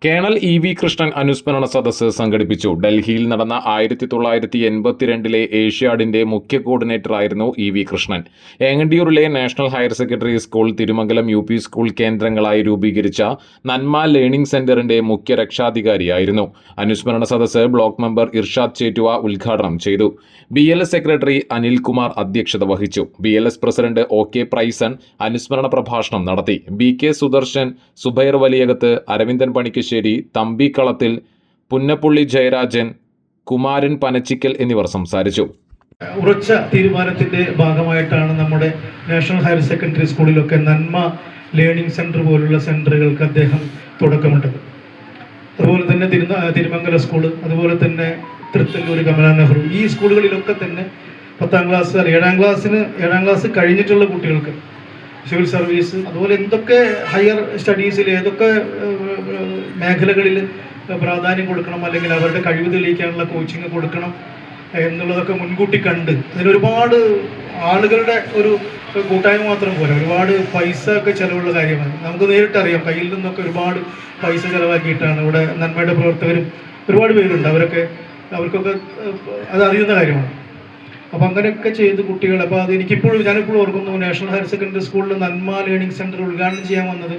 Colonel ഇ.വി. Krishnan അനുസ്മരണ സദസ്സ് സംഘടിപ്പിച്ചു. ഡൽഹിയിൽ നടന്ന 1982 ഏഷ്യാഡിന്റെ മുഖ്യ കോർഡിനേറ്ററായിരുന്നു ഇ.വി. കൃഷ്ണൻ. ഏങ്ങണ്ടിയൂരിലെ national higher secondary school, Thirumangalam U P. School കേന്ദ്രങ്ങളായി രൂപീകരിച്ച നന്മ ലേണിംഗ് സെന്ററിന്റെ മുഖ്യ രക്ഷാധികാരിയായിരുന്നു. അനുസ്മരണ സദസ്സ് ബ്ലോക്ക് മെമ്പർ ഇർഷാദ് ചേറ്റുവ ഉദ്ഘാടനം ചെയ്തു. BLS സെക്രട്ടറി അനിൽകുമാർ അധ്യക്ഷത വഹിച്ചു. BLS president O.K. പ്രൈസൺ അനുസ്മരണ പ്രഭാഷണം നടത്തി. B.K. സുദർശൻ, സുബൈർ വലിയകത്ത്, അരവിന്ദൻ പണിക്കശ്ശേരി, തമ്പിക്കളത്തിൽ, പുന്നപ്പുള്ളി ജയരാജൻ, കുമാരൻ പനച്ചിക്കൽ എന്നിവർ സംസാരിച്ചു. ഉറച്ച തീരുമാനത്തിന്റെ ഭാഗമായിട്ടാണ് നമ്മുടെ നാഷണൽ ഹയർ സെക്കൻഡറി സ്കൂളിലൊക്കെ നന്മ ലേണിംഗ് സെന്റർ പോലുള്ള സെന്ററുകൾക്ക് അദ്ദേഹം തുടക്കമിട്ടത്. അതുപോലെ തന്നെ തിരുമംഗല സ്കൂള്, അതുപോലെ തന്നെ തൃത്തല്ലൂർ കമലാ നെഹ്റു, ഈ സ്കൂളുകളിലൊക്കെ തന്നെ 10ാം ക്ലാസ് അല്ല 7ാം ക്ലാസ് കഴിഞ്ഞിട്ടുള്ള കുട്ടികൾക്ക് സിവിൽ സർവീസ്, അതുപോലെ എന്തൊക്കെ ഹയർ സ്റ്റഡീസിൽ ഏതൊക്കെ മേഖലകളിൽ പ്രാധാന്യം കൊടുക്കണം, അല്ലെങ്കിൽ അവരുടെ കഴിവ് തെളിയിക്കാനുള്ള കോച്ചിങ് കൊടുക്കണം എന്നുള്ളതൊക്കെ മുൻകൂട്ടി കണ്ട് അതിനൊരുപാട് ആളുകളുടെ ഒരു കൂട്ടായ്മ മാത്രം പോരാ, ഒരുപാട് പൈസ ഒക്കെ ചിലവുള്ള കാര്യമാണ്. നമുക്ക് നേരിട്ടറിയാം, കയ്യിൽ നിന്നൊക്കെ ഒരുപാട് പൈസ ചിലവാക്കിയിട്ടാണ് ഇവിടെ നന്മയുടെ പ്രവർത്തകരും ഒരുപാട് പേരുണ്ട്. അവർക്കൊക്കെ അത് അറിയുന്ന കാര്യമാണ്. അപ്പം അങ്ങനെയൊക്കെ ചെയ്ത് കുട്ടികൾ, അപ്പോൾ അത് ഞാനിപ്പോഴും ഓർക്കുന്നു, നാഷണൽ ഹയർ സെക്കൻഡറി സ്കൂളിൽ നന്മ ലേണിംഗ് സെൻറ്റർ ഉദ്ഘാടനം ചെയ്യാൻ വന്നത്